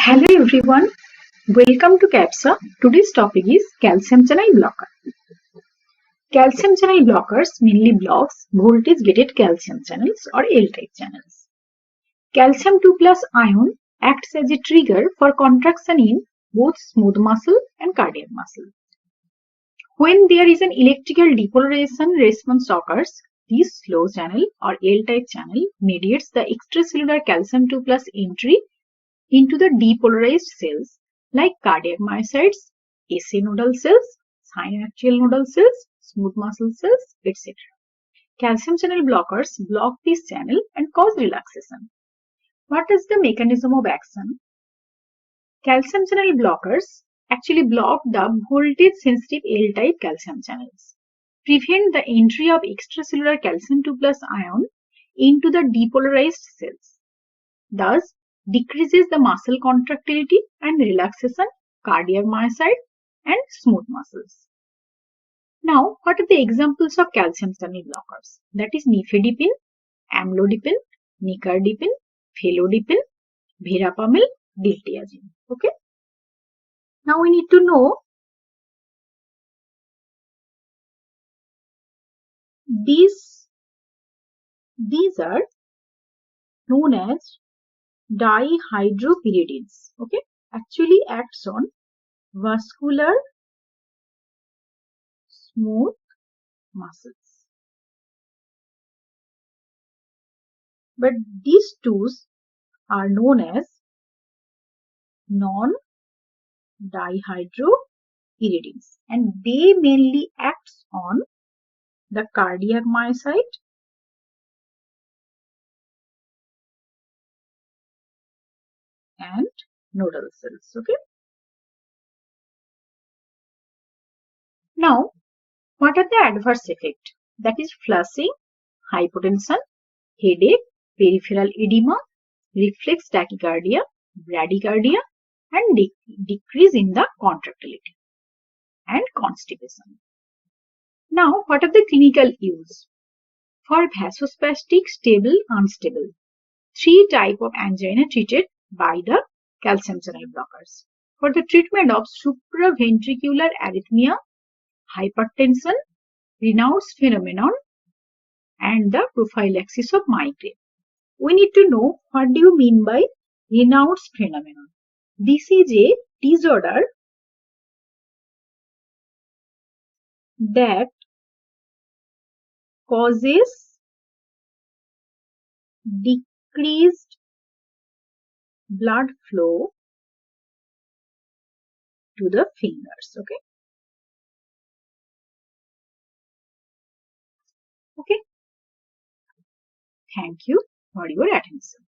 Hello everyone, welcome to CAPSA. Today's topic is calcium channel blocker. Calcium channel blockers mainly blocks voltage gated calcium channels or L-type channels. Calcium 2 plus ion acts as a trigger for contraction in both smooth muscle and cardiac muscle. When there is an electrical depolarization response occurs, this slow channel or L-type channel mediates the extracellular calcium 2 plus entry into the depolarized cells like cardiac myocytes, AC nodal cells, synachial nodal cells, smooth muscle cells, etc. Calcium channel blockers block this channel and cause relaxation. What is the mechanism of action? Calcium channel blockers actually block the voltage sensitive L-type calcium channels, prevent the entry of extracellular calcium 2 plus ion into the depolarized cells. Thus, decreases the muscle contractility and relaxation, cardiac myocyte and smooth muscles. Now, what are the examples of calcium channel blockers? That is nifedipine, amlodipine, nicardipine, felodipine, verapamil, diltiazem. Okay. Now we need to know these are known as dihydropyridines. Okay, actually acts on vascular smooth muscles. But these two are known as non-dihydropyridines and they mainly acts on the cardiac myocyte and nodal cells. Okay. Now, what are the adverse effects? That is flushing, hypotension, headache, peripheral edema, reflex tachycardia, bradycardia, and decrease in the contractility and constipation. Now, what are the clinical use? For vasospastic, stable, unstable, 3 types of angina treated by the calcium channel blockers. For the treatment of supraventricular arrhythmia, hypertension, Raynaud's phenomenon, and the prophylaxis of migraine. We need to know what do you mean by Raynaud's phenomenon. This is a disorder that causes decreased blood flow to the fingers. Okay. Okay. Thank you for your attention.